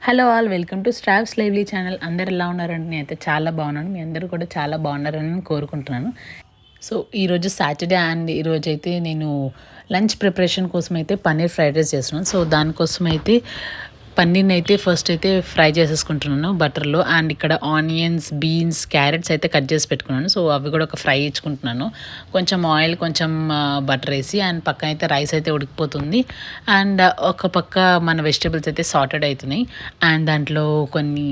Hello all, welcome to స్ట్రావ్స్ lively channel. అందరు ఎలా ఉన్నారండి? నేనైతే చాలా బాగున్నాను. మీ అందరూ కూడా చాలా బాగున్నారని కోరుకుంటున్నాను. సో ఈరోజు సాటర్డే అండ్ ఈరోజు అయితే నేను లంచ్ ప్రిపరేషన్ కోసం అయితే పన్నీర్ ఫ్రైడ్ రైస్ చేస్తున్నాను. సో దానికోసం అయితే పన్నీర్ని అయితే ఫస్ట్ అయితే ఫ్రై చేసేసుకుంటున్నాను బటర్లో. అండ్ ఇక్కడ ఆనియన్స్, బీన్స్, క్యారెట్స్ అయితే కట్ చేసి పెట్టుకున్నాను. సో అవి కూడా ఒక ఫ్రై ఇచ్చుకుంటున్నాను. కొంచెం ఆయిల్, కొంచెం బటర్ వేసి. అండ్ పక్కన అయితే రైస్ అయితే ఉడికిపోతుంది. అండ్ ఒక పక్క మన వెజిటేబుల్స్ అయితే సార్టెడ్ అవుతున్నాయి. అండ్ దాంట్లో కొన్ని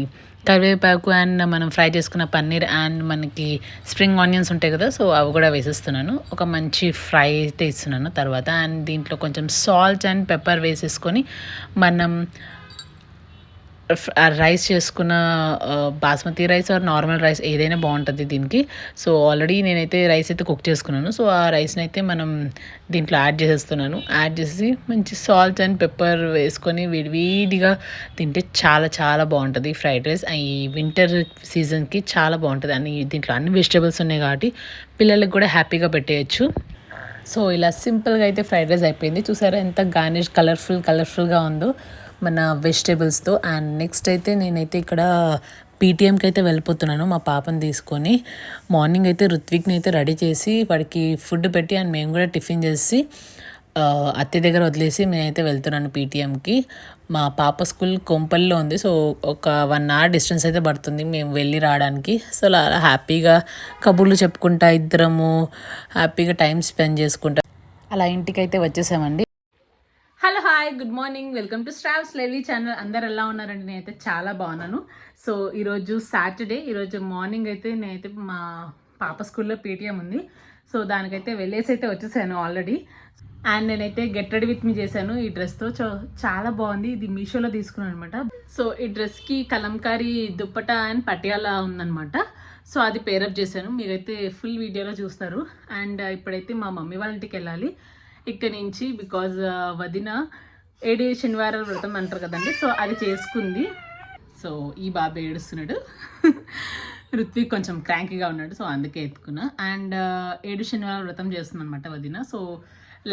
కరివేపాకు అండ్ మనం ఫ్రై చేసుకున్న పన్నీర్ అండ్ మనకి స్ప్రింగ్ ఆనియన్స్ ఉంటాయి కదా, సో అవి కూడా వేసేస్తున్నాను. ఒక మంచి ఫ్రై అయితే ఇస్తున్నాను తర్వాత. అండ్ దీంట్లో కొంచెం సాల్ట్ అండ్ పెప్పర్ వేసేసుకొని మనం రైస్ చేసుకున్న basmati rice or normal rice ఏదైనా బాగుంటుంది దీనికి. సో ఆల్రెడీ నేనైతే రైస్ అయితే కుక్ చేసుకున్నాను. సో ఆ రైస్ని అయితే మనం దీంట్లో యాడ్ చేసేస్తున్నాను. యాడ్ చేసి మంచి సాల్ట్ అండ్ పెప్పర్ వేసుకొని విడివిడిగా తింటే చాలా చాలా బాగుంటుంది ఫ్రైడ్ రైస్. ఈ వింటర్ సీజన్కి చాలా బాగుంటుంది. అన్ని దీంట్లో అన్ని వెజిటేబుల్స్ ఉన్నాయి కాబట్టి పిల్లలకు కూడా హ్యాపీగా పెట్టేయచ్చు. సో ఇలా సింపుల్గా అయితే ఫ్రైడ్ రైస్ అయిపోయింది. చూసారా ఎంత గార్నిష్ కలర్ఫుల్గా ఉందో మన వెజిటేబుల్స్తో. అండ్ నెక్స్ట్ అయితే నేనైతే ఇక్కడ పీటీఎంకి అయితే వెళ్ళిపోతున్నాను మా పాపని తీసుకొని. మార్నింగ్ అయితే రుత్విక్ని అయితే రెడీ చేసి వాడికి ఫుడ్ పెట్టి అండ్ మేము కూడా టిఫిన్ చేసి అత్తయ్య దగ్గర వదిలేసి నేనైతే వెళ్తున్నాను పీటీఎంకి. మా పాప స్కూల్ కొంపల్లో ఉంది. సో ఒక 1 hour డిస్టెన్స్ అయితే పడుతుంది మేము వెళ్ళి రావడానికి. సో అలా హ్యాపీగా కబుర్లు చెప్పుకుంటా ఇద్దరము హ్యాపీగా టైం స్పెండ్ చేసుకుంటా అలా ఇంటికైతే వచ్చేసామండి. Hello, hi, good morning, welcome to స్ట్రావ్స్ lively channel. అందరు ఎలా ఉన్నారండి? నేనైతే చాలా బాగున్నాను. సో ఈరోజు సాటర్డే. ఈరోజు మార్నింగ్ అయితే నేనైతే మా పాప స్కూల్లో పీటీఎం ఉంది. సో దానికైతే వెళ్ళేసి అయితే వచ్చేసాను ఆల్రెడీ. అండ్ నేనైతే గెట్ రెడీ విత్ మీ చేశాను ఈ డ్రెస్తో. చాలా బాగుంది. ఇది మీషోలో తీసుకున్నాను అనమాట. సో ఈ డ్రెస్కి కలంకారీ దుప్పట అండ్ పటియాలా ఉందనమాట. సో అది పేరప్ చేశాను. మీరైతే ఫుల్ వీడియోలో చూస్తారు. అండ్ ఇప్పుడైతే మా మమ్మీ వాళ్ళ ఇంటికి వెళ్ళాలి ఇక్కడ నుంచి. బికాజ్ వదిన 7 శనివారాల వ్రతం అంటారు కదండి, సో అది చేసుకుంది. సో ఈ బాబు ఏడుస్తున్నాడు. ఋత్విక్ కొంచెం క్రాంకీగా ఉన్నాడు, సో అందుకే ఎత్తుకున్నా. అండ్ 7 శనివారాల వ్రతం చేస్తుంది అనమాట వదిన. సో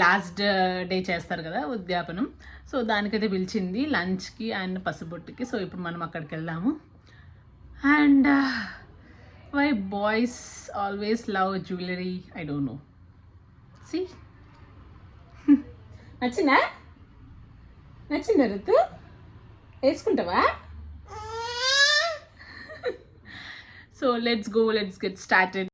లాస్ట్ డే చేస్తారు కదా ఉద్యాపనం, సో దానికైతే పిలిచింది లంచ్కి అండ్ పసుబొట్టుకి. సో ఇప్పుడు మనం అక్కడికి వెళ్దాము. And why boys always love jewellery, I don't know. See నచ్చిందా ఋతు? వేసుకుంటావా? So let's get started.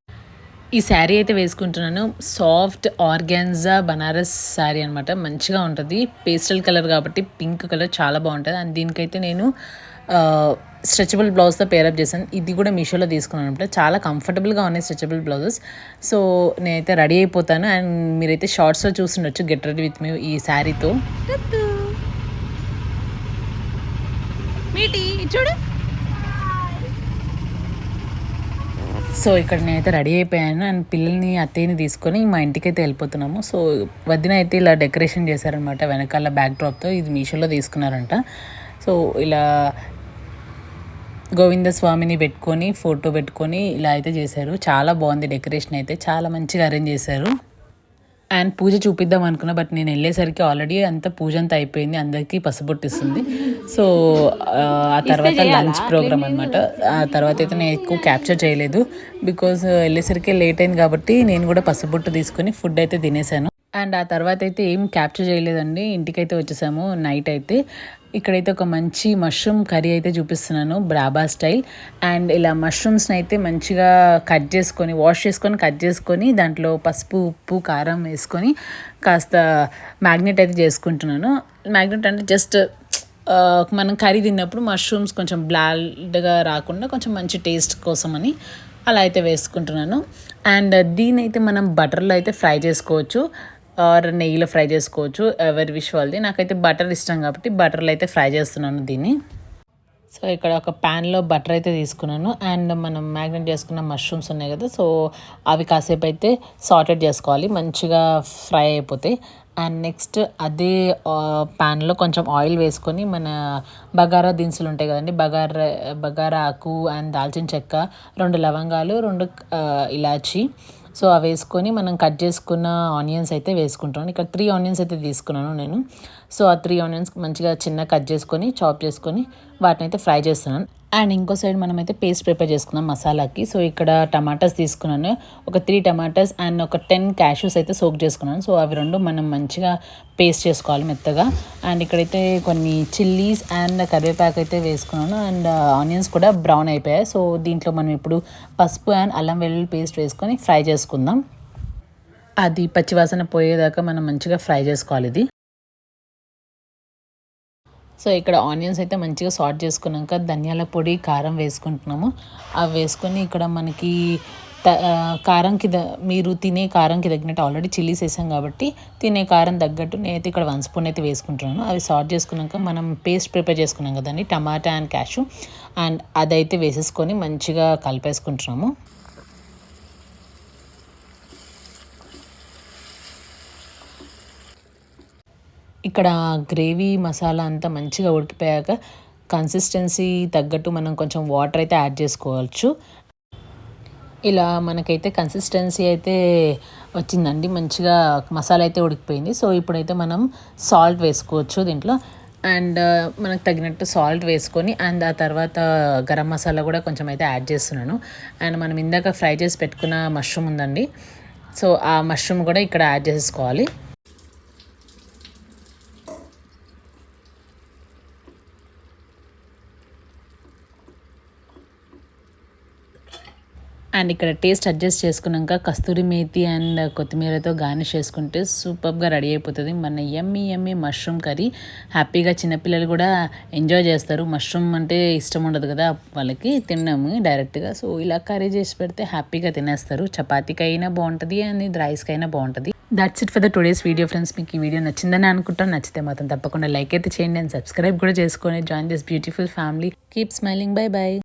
ఈ శారీ అయితే వేసుకుంటున్నాను. సాఫ్ట్ ఆర్గాన్జా బనారస్ శారీ అనమాట. మంచిగా ఉంటుంది. పేస్టల్ కలర్ కాబట్టి పింక్ కలర్ చాలా బాగుంటుంది. అండ్ దీనికైతే నేను స్ట్రెచబుల్ బ్లౌజ్తో పేరప్ చేశాను. ఇది కూడా మీషోలో తీసుకున్నాను అనమాట. చాలా కంఫర్టబుల్గా ఉన్నాయి స్ట్రెచబుల్ బ్లౌజెస్. సో నేనైతే రెడీ అయిపోతాను. అండ్ మీరైతే షార్ట్స్లో చూస్తుండొచ్చు గెట్ రెడీ విత్ మీ ఈ శారీతో. చూడు. సో ఇక్కడ నేనైతే రెడీ అయిపోయాను. అండ్ పిల్లల్ని అత్తయ్యని తీసుకొని మా ఇంటికి అయితే వెళ్ళిపోతున్నాము. సో వదిన అయితే ఇలా డెకరేషన్ చేశారనమాట వెనకాల బ్యాక్ డ్రాప్తో. ఇది మీషోలో తీసుకున్నారంట. సో ఇలా గోవింద స్వామిని పెట్టుకొని ఫోటో పెట్టుకొని ఇలా అయితే చేశారు. చాలా బాగుంది డెకరేషన్ అయితే. చాలా మంచిగా అరేంజ్ చేశారు. అండ్ పూజ చూపిద్దాం అనుకున్నా, బట్ నేను వెళ్ళేసరికి ఆల్రెడీ అంతా పూజ అంతా అయిపోయింది. అందరికీ పసుబొట్టిస్తుంది. సో ఆ తర్వాత లంచ్ ప్రోగ్రామ్ అనమాట. ఆ తర్వాత అయితే నేను ఎక్కువ క్యాప్చర్ చేయలేదు బికాజ్ వెళ్ళేసరికి లేట్ అయింది కాబట్టి నేను కూడా పసుబొట్టు తీసుకొని ఫుడ్ అయితే తినేసాను. అండ్ ఆ తర్వాత అయితే ఏం క్యాప్చర్ చేయలేదండి. ఇంటికైతే వచ్చేసాము నైట్ అయితే. ఇక్కడైతే ఒక మంచి మష్రూమ్ కర్రీ అయితే చూపిస్తున్నాను బ్రాబా స్టైల్. అండ్ ఇలా మష్రూమ్స్ని అయితే మంచిగా వాష్ చేసుకొని కట్ చేసుకొని దాంట్లో పసుపు, ఉప్పు, కారం వేసుకొని కాస్త మ్యాగ్నెట్ అయితే చేసుకుంటున్నాను. మ్యాగ్నెట్ అంటే జస్ట్ మనం కర్రీ తిన్నప్పుడు మష్రూమ్స్ కొంచెం బ్లాడ్గా రాకుండా కొంచెం మంచి టేస్ట్ కోసమని అలా అయితే వేసుకుంటున్నాను. అండ్ దీని అయితే మనం బటర్లో అయితే ఫ్రై చేసుకోవచ్చు ఆర్ నెయ్యిలో ఫ్రై చేసుకోవచ్చు, ఎవరి విష్ వాళ్ళది. నాకైతే బటర్ ఇష్టం కాబట్టి బటర్లో అయితే ఫ్రై చేస్తున్నాను దీన్ని. సో ఇక్కడ ఒక ప్యాన్లో బటర్ అయితే తీసుకున్నాను. అండ్ మనం మ్యాగ్నెట్ చేసుకున్న మష్రూమ్స్ ఉన్నాయి కదా, సో అవి కాసేపు అయితే సాటెడ్ చేసుకోవాలి, మంచిగా ఫ్రై అయిపోతాయి. అండ్ నెక్స్ట్ అదే ప్యాన్లో కొంచెం ఆయిల్ వేసుకొని మన బగారా దినుసులు ఉంటాయి కదండి, బగారా ఆకు అండ్ దాల్చిన చెక్క, 2 లవంగాలు, 2 ఇలాచి సో అవి వేసుకొని మనం కట్ చేసుకున్న ఆనియన్స్ అయితే వేసుకుంటాను. ఇక్కడ 3 ఆనియన్స్ అయితే తీసుకున్నాను నేను. సో ఆ 3 ఆనియన్స్ మంచిగా చిన్న కట్ చేసుకొని చాప్ చేసుకొని వాటిని అయితే ఫ్రై చేస్తున్నాను. అండ్ ఇంకో సైడ్ మనమైతే పేస్ట్ ప్రిపేర్ చేసుకుందాం మసాలాకి. సో ఇక్కడ టమాటాస్ తీసుకున్నాను. ఒక 3 టమాటాస్ అండ్ ఒక 10 క్యాష్యూస్ అయితే సోక్ చేసుకున్నాను. సో అవి రెండు మనం మంచిగా పేస్ట్ చేసుకోవాలి మెత్తగా. అండ్ ఇక్కడైతే కొన్ని చిల్లీస్ అండ్ కరివేపాకు అయితే వేసుకున్నాను. అండ్ ఆనియన్స్ కూడా బ్రౌన్ అయిపోయాయి. సో దీంట్లో మనం ఇప్పుడు పసుపు అండ్ అల్లం వెల్లుల్లి పేస్ట్ వేసుకొని ఫ్రై చేసుకుందాం. అది పచ్చివాసన పోయేదాకా మనం మంచిగా ఫ్రై చేసుకోవాలి ఇది. సో ఇక్కడ ఆనియన్స్ అయితే మంచిగా సార్ట్ చేసుకున్నాక ధనియాల పొడి కారం వేసుకుంటున్నాము. అవి వేసుకొని ఇక్కడ మనకి కారంకి మీరు తినే కారంకి తగ్గినట్టు ఆల్రెడీ చిల్లీస్ వేసాం కాబట్టి తినే కారం తగ్గట్టు నేనైతే ఇక్కడ 1 స్పూన్ అయితే వేసుకుంటున్నాను. అవి సార్ట్ చేసుకున్నాక మనం పేస్ట్ ప్రిపేర్ చేసుకున్నాం కదండి టమాటా అండ్ క్యాషు అండ్ అదైతే వేసేసుకొని మంచిగా కలిపేసుకుంటున్నాము. ఇక్కడ గ్రేవీ మసాలా అంతా మంచిగా ఉడికిపోయాక కన్సిస్టెన్సీ తగ్గట్టు మనం కొంచెం వాటర్ అయితే యాడ్ చేసుకోవచ్చు. ఇలా మనకైతే కన్సిస్టెన్సీ అయితే వచ్చిందండి. మంచిగా మసాలా అయితే ఉడికిపోయింది. సో ఇప్పుడైతే మనం సాల్ట్ వేసుకోవచ్చు దీంట్లో. అండ్ మనకు తగినట్టు సాల్ట్ వేసుకొని అండ్ ఆ తర్వాత గరం మసాలా కూడా కొంచెం అయితే యాడ్ చేస్తున్నాను. అండ్ మనం ఇందాక ఫ్రై చేసి పెట్టుకున్న మష్రూమ్ ఉందండి. సో ఆ మష్రూమ్ కూడా ఇక్కడ యాడ్ చేసేసుకోవాలి. అండ్ ఇక్కడ టేస్ట్ అడ్జస్ట్ చేసుకున్నాక కస్తూరి మేతి అండ్ కొత్తిమీరతో గార్నిష్ చేసుకుంటే సూపర్గా రెడీ అయిపోతుంది మన యమ్మీ మష్రూమ్ కర్రీ. హ్యాపీగా చిన్నపిల్లలు కూడా ఎంజాయ్ చేస్తారు. మష్రూమ్ అంటే ఇష్టం ఉండదు కదా వాళ్ళకి తిన్నాము డైరెక్ట్గా. సో ఇలా కర్రీ చేసి పెడితే హ్యాపీగా తినేస్తారు. చపాతీకి అయినా బాగుంటుంది అండ్ ఇది రైస్కి అయినా బాగుంటుంది. That's it for the today's video friends. మీకు ఈ వీడియో నచ్చిందని అనుకుంటాను. నచ్చితే మాత్రం తప్పకుండా లైక్ అయితే చేయండి అండ్ సబ్స్క్రైబ్ కూడా చేసుకొని join this beautiful family. Keep smiling. By by.